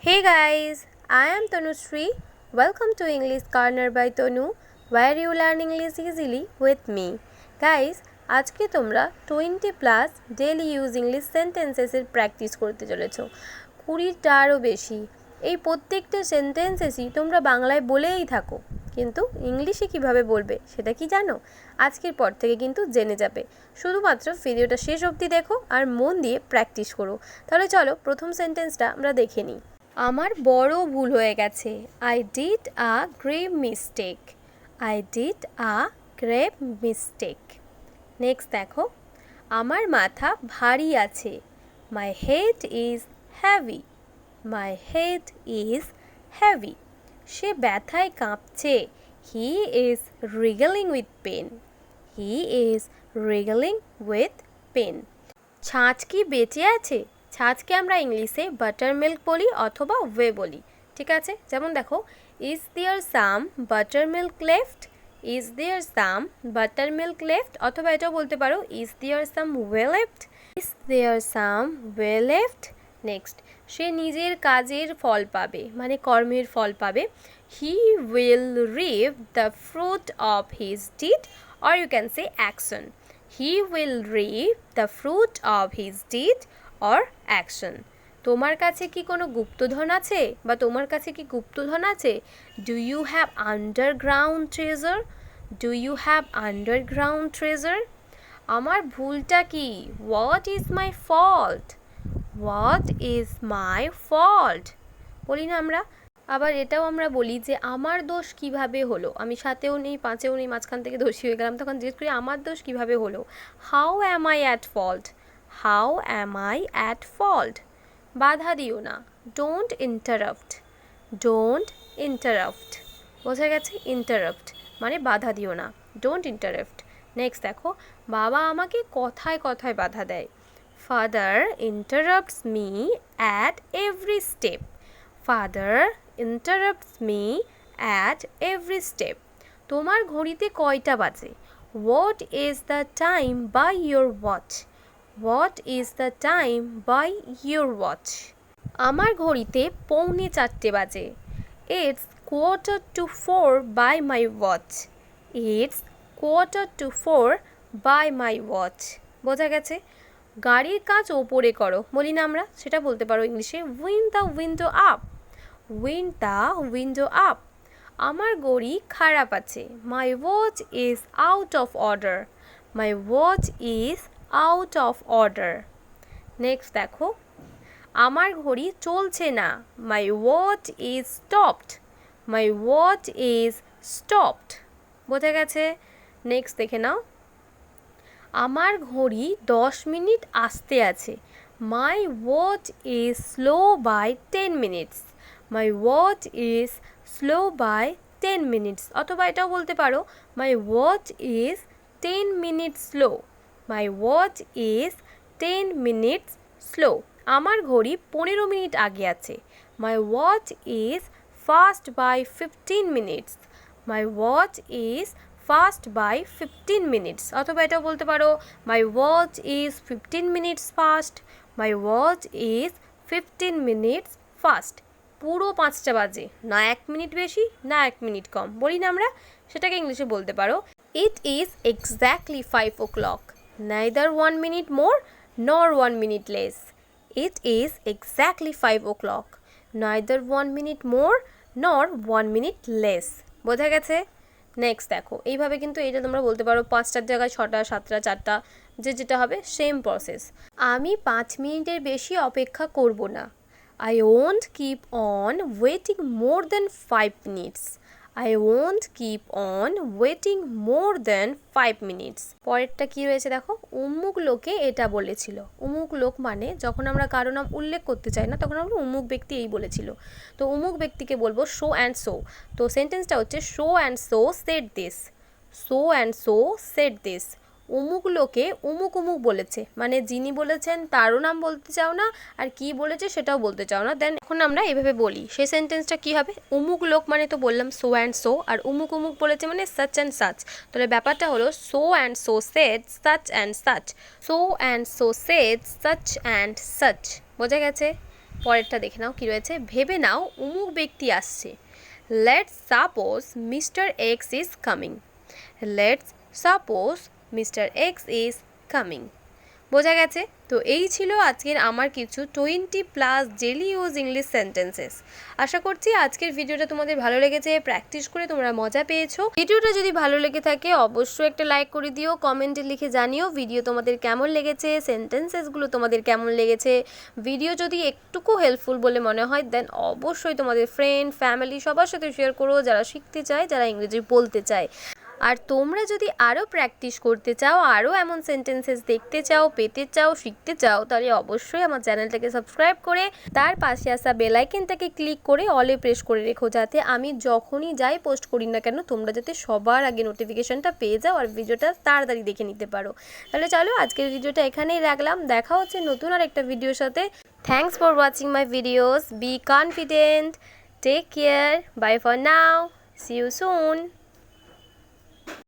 Hey guys, I am Tanushree. Welcome to English Corner by Tanu, where you learn English easily with me. Guys, আজকে তোমরা 20+ daily use English সেন্টেন্সেসের practice করতে চলেছো 20টারও বেশি। এই প্রত্যেকটা সেন্টেন্সেসই তোমরা বাংলায় বলেই থাকো, কিন্তু ইংলিশে কিভাবে বলবে সেটা কি জানো? আজকের পর থেকে কিন্তু জেনে যাবে। শুধুমাত্র ভিডিওটা শেষ অবধি দেখো আর মন দিয়ে প্র্যাকটিস করো। তাহলে চলো প্রথম সেন্টেন্সটা আমরা দেখে নিই। আমার বড় ভুল হয়ে গেছে। I did a grave mistake. I did a grave mistake. Next দেখো, আমার মাথা ভারী আছে। My head is heavy. My head is heavy. সে ব্যথায় কাঁপছে। He is wriggling with pain. He is wriggling with pain. ছাঁচ কি বেঁচে আছে? ছাঁচকে আমরা ইংলিশে বাটার মিল্ক বলি অথবা ওয়ে বলি, ঠিক আছে? যেমন দেখো, is there some butter milk left. Is there some butter milk left, অথবা এটাও বলতে পারো is there some way left. Is there some way left. Next, সে নিজের কাজের ফল পাবে, মানে কর্মের ফল পাবে। He will reap the fruit of his deed, or you can say action. He will reap the fruit of his deed or action. তোমার কাছে কি কোনো গুপ্তধন আছে, বা তোমার কাছে কি গুপ্তধন আছে? Do you have underground treasure? Do you have underground treasure? আমার ভুলটা কি? What is my fault? What is my fault? বলি না আমরা? আবার এটাও আমরা বলি যে আমার দোষ কিভাবে হলো। আমি সাতেও নেই, পাঁচেও নেই, মাঝখান থেকে দোষী হয়ে গেলাম, তখন জিজ্ঞেস করি আমার দোষ কিভাবে হলো। How am I at fault? How am I at fault? বাধা দিও না। Don't interrupt. Don't interrupt. বোঝা গেছে? ইন্টারাপ্ট মানে বাধা দিও না। Don't interrupt. নেক্সট দেখো, বাবা আমাকে কথায় কথায় বাধা দেয়। Father interrupts me at every step. Father interrupts me at every step. তোমার ঘড়িতে কয়টা বাজে? What is the time by your watch? What is the time by your watch? আমার ঘড়িতে 3:45 বাজে। It's 3:45 by my watch. It's 3:45 by my watch. বোঝা গেছে? গাড়ির কাঁচ ওপরে করো বলি না আমরা, সেটা বলতে পারো ইংলিশে wind the window up. Wind the window up. আমার ঘড়ি খারাপ আছে। My watch is out of order. My watch is out of order. Next দেখো, আমার ঘড়ি চলছে না। My watch is stopped. My watch is stopped. বোঝা গেছে? নেক্সট দেখে নাও, আমার ঘড়ি 10 মিনিট আসতে আছে। My watch is slow by 10 minutes. My watch is slow by 10 minutes. অথবা এটাও বলতে পারো my watch is 10 minutes slow. My watch is 10 minutes slow. আমার ঘড়ি 15 মিনিট আগে আছে। My watch is fast by 15 minutes. My watch is fast by 15 minutes. অথবা এটাও বলতে পারো my watch is 15 minutes fast. My watch is 15 minutes fast. পুরো 5টা বাজে, না 1 মিনিট বেশি না 1 মিনিট কম, বলি না আমরা, সেটাকে ইংলিশে বলতে পারো it is exactly 5 o'clock. Neither 1 minute more nor 1 minute less. It is exactly 5 o'clock. Neither 1 minute more nor 1 minute less. বোঝা গেছে? নেক্সট দেখো, এইভাবে কিন্তু এটা তোমরা বলতে পারো 5টার জায়গায় 6টা, 7টা, 4টা, যেটা হবে সেম প্রসেস। আমি 5 মিনিটের বেশি অপেক্ষা করব না। I won't keep on waiting more than 5 minutes. I won't keep on waiting more than 5 minutes. পরেরটা কি রয়েছে দেখো, অমুক লোকে এটা বলেছিল। অমুক লোক মানে যখন আমরা কারো নাম উল্লেখ করতে চাই না, তখন আমরা অমুক ব্যক্তি এই বলেছিল। তো অমুক ব্যক্তিকে বলবো সো অ্যান্ড সো। তো সেন্টেন্সটা হচ্ছে so and so said this. So and so said this. অমুক লোকে অমুক অমুক বলেছে, মানে যিনি বলেছেন তারও নাম বলতে চাও না, আর কি বলেছে সেটাও বলতে চাও না। দেন এখন আমরা এভাবে বলি, সেই সেন্টেন্সটা কি হবে? অমুক লোক মানে তো বললাম সো অ্যান্ড সো, আর অমুক অমুক বলেছে মানে সাচ অ্যান্ড সাচ। তাহলে ব্যাপারটা হলো so and so said such and such. So and so said such and such. বোঝা গেছে? পরেরটা দেখে নাও কি রয়েছে। ভেবে নাও অমুক ব্যক্তি আসছে। Let's suppose mister x is coming. Let's suppose mister x is coming. বোঝা গেছে? তো এই ছিল আজকের আমার কিছু 20+ ডেইলি ইউজ ইংলিশ সেন্টেন্সেস। আশা করছি আজকের ভিডিওটা তোমাদের ভালো লেগেছে, প্র্যাকটিস করে তোমরা মজা পেয়েছো। ভিডিওটা যদি ভালো লেগে থাকে অবশ্যই একটা লাইক করে দিও, কমেন্টে লিখে জানিও ভিডিও তোমাদের কেমন লেগেছে, সেন্টেন্সেসগুলো তোমাদের কেমন লেগেছে। ভিডিও যদি একটুকু হেল্পফুল বলে মনে হয় দেন অবশ্যই তোমাদের ফ্রেন্ড, ফ্যামিলি সবার সাথে শেয়ার করো যারা শিখতে চায়, যারা ইংরেজি বলতে চায়। আর তোমরা যদি আরও প্র্যাকটিস করতে চাও, আরও এমন সেন্টেন্সেস দেখতে চাও, পেতে চাও, শিখতে চাও, তাহলে অবশ্যই আমার চ্যানেলটাকে সাবস্ক্রাইব করে তার পাশে আসা বেল আইকনটাকে ক্লিক করে অলে প্রেস করে রেখো, যাতে আমি যখনই যাই পোস্ট করি না কেন তোমরা যাতে সবার আগে নোটিফিকেশনটা পেয়ে যাও আর ভিডিওটা তাড়াতাড়ি দেখে নিতে পারো। তাহলে চলো আজকের ভিডিওটা এখানেই রাখলাম, দেখা হচ্ছে নতুন আর একটা ভিডিওর সাথে। Thanks for watching my videos, be confident, take care, bye for now, see you soon.